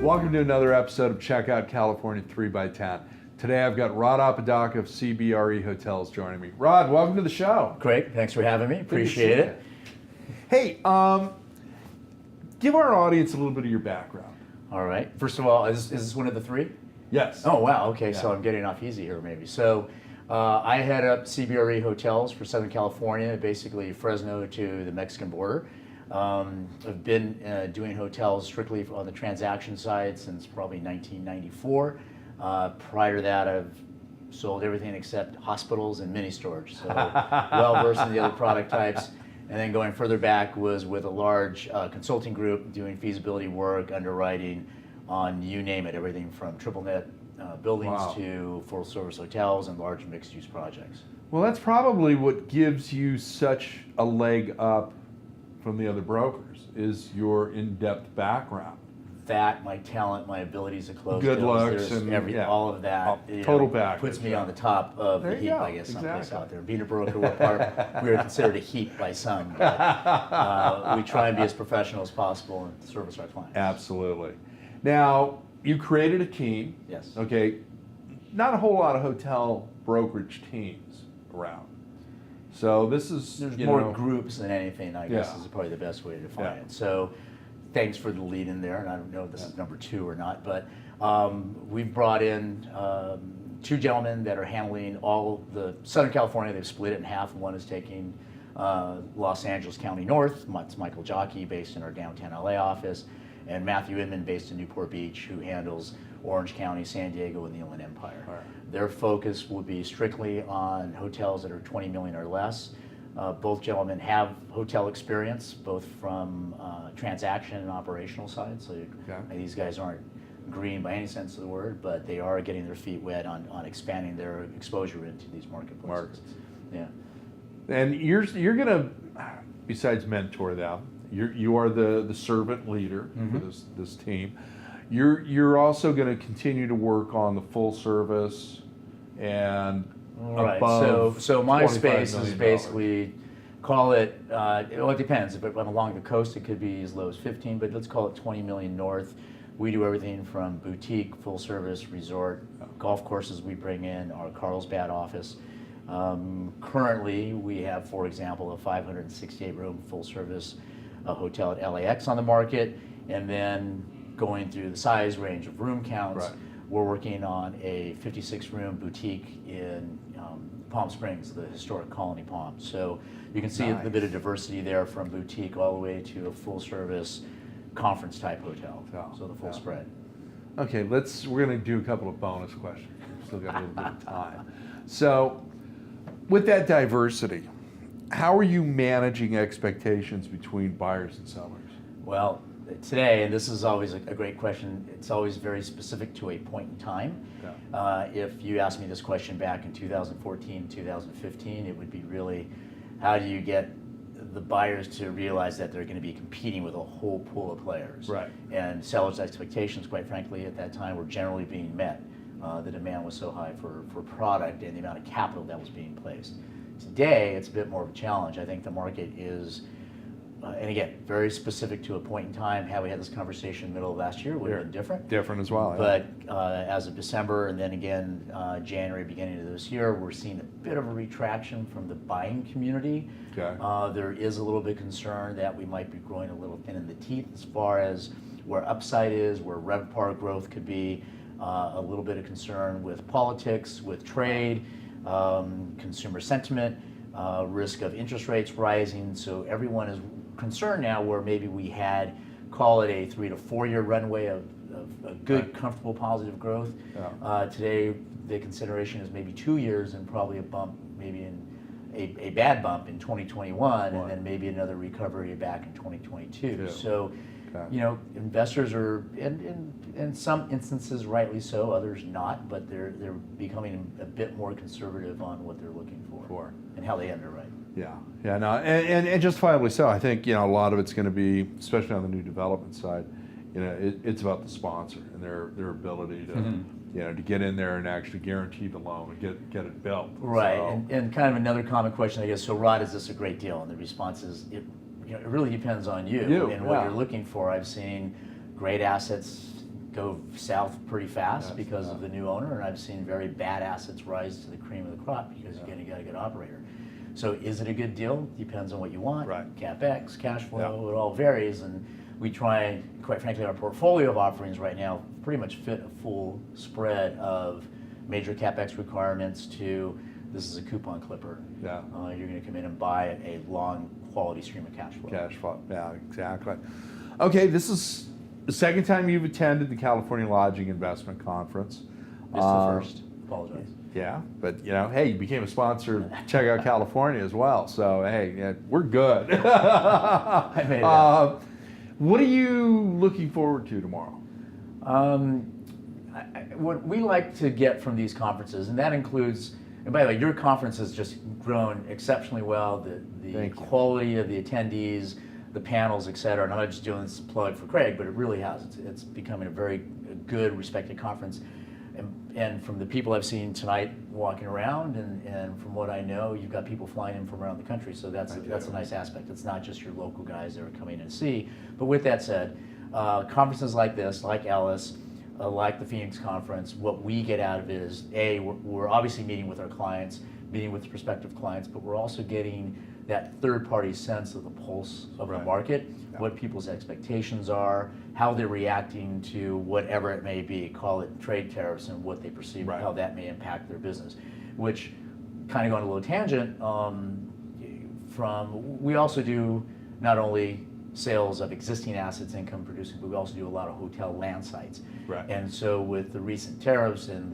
Welcome to another episode of Check Out California 3x10. Today I've got Rod Apodaca of CBRE Hotels joining me. Rod, welcome to the show. Great, thanks for having me. Appreciate it. Hey, give our audience a little bit of your background. All right. First of all, is this one of the three? Yes. Oh, wow. Okay, Yeah. so I'm getting off easy here maybe. So I head up CBRE Hotels for Southern California, basically Fresno to the Mexican border. I've been doing hotels strictly on the transaction side since probably 1994. Prior to that, I've sold everything except hospitals and mini storage, so well versed in the other product types. And then going further back was with a large consulting group doing feasibility work, underwriting on you name it, everything from triple net buildings Wow. to full service hotels and large mixed use projects. Well, that's probably what gives you such a leg up from the other brokers, is your in-depth background. That, my talent, my abilities to close Good deals, looks there's and yeah. all of that Total package, puts me yeah. on the top of There the you heap, go, I guess, someplace exactly. out there. Being a broker, we are considered a heap by some, but we try and be as professional as possible and service our clients. Absolutely. Now, you created a team. Yes. Okay. Not a whole lot of hotel brokerage teams around. So this is, There's you more know, groups than anything, I guess, Yeah. is probably the best way to define Yeah. it. So thanks for the lead in there, and I don't know if this is number two or not, but we've brought in two gentlemen that are handling all the Southern California. They've split it in half. One is taking Los Angeles County North. It's Michael Jockey, based in our downtown LA office, and Matthew Inman, based in Newport Beach, who handles Orange County, San Diego, and the Inland Empire. Right. Their focus will be strictly on hotels that are 20 million or less. Both gentlemen have hotel experience, both from transaction and operational side. So these guys aren't green by any sense of the word, but they are getting their feet wet on expanding their exposure into these marketplaces. Markets. Yeah. And you're gonna, besides mentor them, you are the servant leader for this team. You're also going to continue to work on the full service and Right. above. So my $25 space is million. basically, call it. Well, it depends. If I'm along the coast, it could be as low as 15, but let's call it 20 million north. We do everything from boutique, full service, resort, golf courses. We bring in our Carlsbad office. Currently, we have, for example, a 568 room full service hotel at LAX on the market, and then going through the size range of room counts. Right. We're working on a 56-room boutique in Palm Springs, the historic Colony Palms. So you can see a bit of diversity there, from boutique all the way to a full-service conference-type hotel. So the full spread. Okay, we're going to do a couple of bonus questions. We've still got a little bit of time. So, with that diversity, how are you managing expectations between buyers and sellers? Well, today, and this is always a great question, it's always very specific to a point in time. Yeah. If you asked me this question back in 2014, 2015, it would be really, how do you get the buyers to realize that they're going to be competing with a whole pool of players? Right. And sellers' expectations, quite frankly, at that time were generally being met. The demand was so high for product and the amount of capital that was being placed. Today, it's a bit more of a challenge. I think the market is, and again, very specific to a point in time. Had we had this conversation in the middle of last year, it would have been different. Different as well. But as of December, and then again January, beginning of this year, we're seeing a bit of a retraction from the buying community. Okay. There is a little bit of concern that we might be growing a little thin in the teeth as far as where upside is, where RevPAR growth could be, a little bit of concern with politics, with trade, consumer sentiment, risk of interest rates rising. So everyone is concerned now, where maybe we had, call it a 3 to 4 year runway of a good, comfortable, positive growth. Yeah. Today, the consideration is maybe 2 years and probably a bump, maybe in a bad bump in 2021, and then maybe another recovery back in 2022. Yeah. So, Okay. investors are, in some instances, rightly so, others not, but they're becoming a bit more conservative on what they're looking for and how they underwrite. Yeah, no, and justifiably so. I think a lot of it's going to be, especially on the new development side, it's about the sponsor and their ability to to get in there and actually guarantee the loan and get it built. Right, So, and kind of another common question, I guess. So, Rod, is this a great deal? And the response is, it really depends on you and what you're looking for. I've seen great assets go south pretty fast Yes, because yeah. of the new owner, and I've seen very bad assets rise to the cream of the crop because you got a good operator. So is it a good deal? Depends on what you want. Right. CapEx, cash flow, it all varies, and we try, quite frankly, our portfolio of offerings right now pretty much fit a full spread of major CapEx requirements to this is a coupon clipper. Yeah. You're going to come in and buy a long quality stream of cash flow. Cash flow, yeah, exactly. Okay, this is the second time you've attended the California Lodging Investment Conference. It's the first. Apologize. Yeah, but hey, you became a sponsor of Check Out California as well. So hey, yeah, we're good. I made it up. What are you looking forward to tomorrow? What we like to get from these conferences, and that includes, and by the way, your conference has just grown exceptionally well. The Thank you. quality of the attendees, the panels, et cetera. And I'm not just doing this plug for Craig, but it really has. It's becoming a very good, respected conference. And from the people I've seen tonight walking around, and from what I know, you've got people flying in from around the country. So that's a nice aspect. It's not just your local guys that are coming in to see. But with that said, conferences like this, like Ellis, like the Phoenix conference, what we get out of it is, we're obviously meeting with our clients, meeting with prospective clients, but we're also getting that third-party sense of the pulse of the market, what people's expectations are, how they're reacting to whatever it may be, call it trade tariffs, and what they perceive, how that may impact their business. Which, kind of going a little tangent, we also do not only sales of existing assets, income producing, but we also do a lot of hotel land sites. Right. And so with the recent tariffs and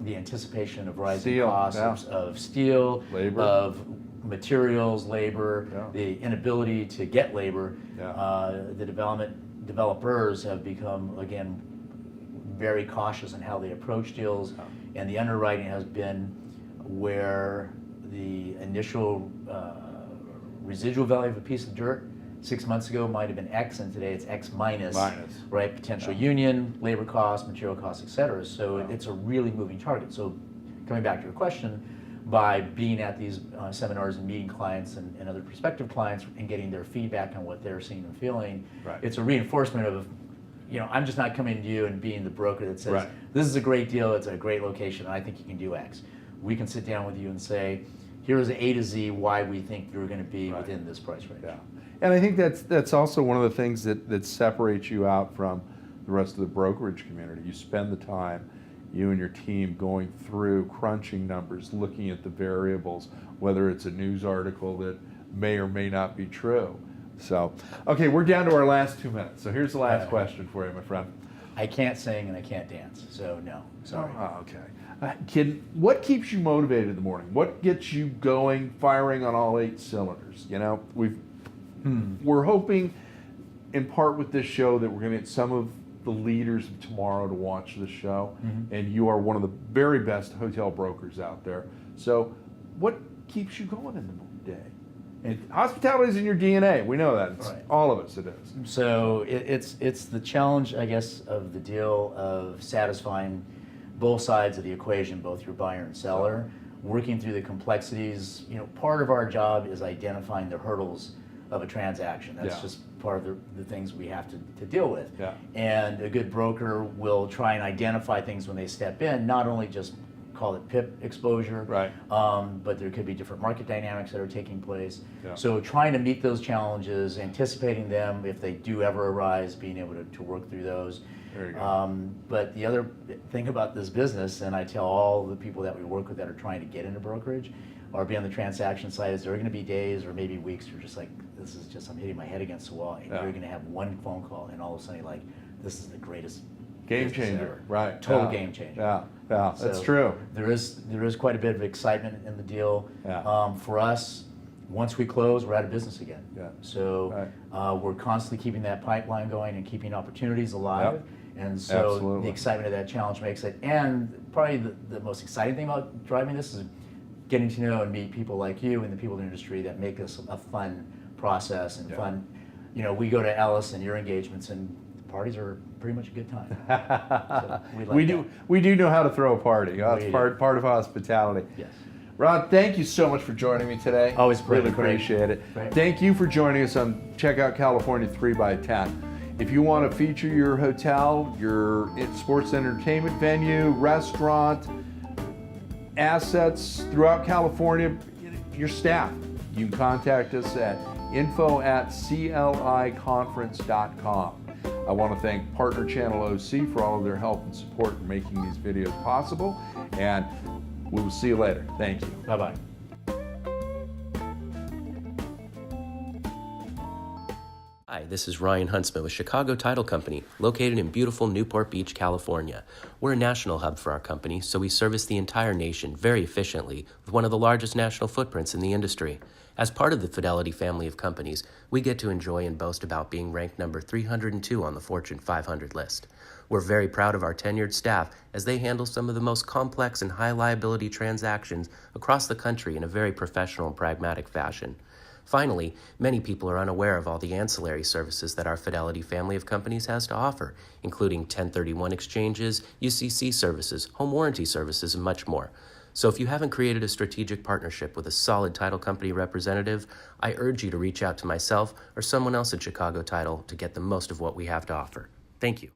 the anticipation of rising costs of steel, labor, of materials, labor, the inability to get labor, the developers have become, again, very cautious in how they approach deals, and the underwriting has been where the initial residual value of a piece of dirt 6 months ago might have been X, and today it's X minus, right? Potential union, labor costs, material costs, et cetera. So it's a really moving target. So coming back to your question, by being at these seminars and meeting clients and other prospective clients and getting their feedback on what they're seeing and feeling, it's a reinforcement of, I'm just not coming to you and being the broker that says, this is a great deal, it's a great location, and I think you can do X. We can sit down with you and say, here's A to Z why we think you're going to be within this price range. Yeah. And I think that's also one of the things that separates you out from the rest of the brokerage community. You spend the time, you and your team, going through, crunching numbers, looking at the variables, whether it's a news article that may or may not be true. So, okay, we're down to our last 2 minutes. So here's the last question for you, my friend. I can't sing and I can't dance, so no, sorry. Oh, okay. What keeps you motivated in the morning? What gets you going, firing on all 8 cylinders? We're hoping, in part with this show, that we're going to get some of the leaders of tomorrow to watch the show, and you are one of the very best hotel brokers out there. So what keeps you going in the day? And hospitality is in your DNA. We know that. It's all of us, it is. So it's the challenge, I guess, of the deal of satisfying both sides of the equation, both your buyer and seller, working through the complexities. Part of our job is identifying the hurdles of a transaction. That's just part of the things we have to deal with. And a good broker will try and identify things when they step in, not only just call it PIP exposure, but there could be different market dynamics that are taking place. So trying to meet those challenges, anticipating them if they do ever arise, being able to work through those. There you go. But the other thing about this business, and I tell all the people that we work with that are trying to get into brokerage or be on the transaction side, is there are going to be days or maybe weeks you're just like, this is just, I'm hitting my head against the wall, and you're going to have one phone call and all of a sudden you're like, this is the greatest game changer, ever. Total game changer. That's So true. There is quite a bit of excitement in the deal. For us, once we close, we're out of business again. So we're constantly keeping that pipeline going and keeping opportunities alive. And so the excitement of that challenge makes it. And probably the most exciting thing about driving this is getting to know and meet people like you and the people in the industry that make this a fun process and fun. We go to Ellis and your engagements, and the parties are pretty much a good time. So we do know how to throw a party. That's part of hospitality. Yes. Rod, thank you so much for joining me today. Always really appreciate it. Thank you for joining us on Check Out California 3x10. If you want to feature your hotel, your sports entertainment venue, restaurant, assets throughout California, your staff, you can contact us at info@cliconference.com. I want to thank Partner Channel OC for all of their help and support in making these videos possible, and we will see you later. Thank you. Bye-bye. Hi, this is Ryan Huntsman with Chicago Title Company, located in beautiful Newport Beach, California. We're a national hub for our company, so we service the entire nation very efficiently with one of the largest national footprints in the industry. As part of the Fidelity family of companies, we get to enjoy and boast about being ranked number 302 on the Fortune 500 list. We're very proud of our tenured staff as they handle some of the most complex and high liability transactions across the country in a very professional and pragmatic fashion. Finally, many people are unaware of all the ancillary services that our Fidelity family of companies has to offer, including 1031 exchanges, UCC services, home warranty services, and much more. So if you haven't created a strategic partnership with a solid title company representative, I urge you to reach out to myself or someone else at Chicago Title to get the most of what we have to offer. Thank you.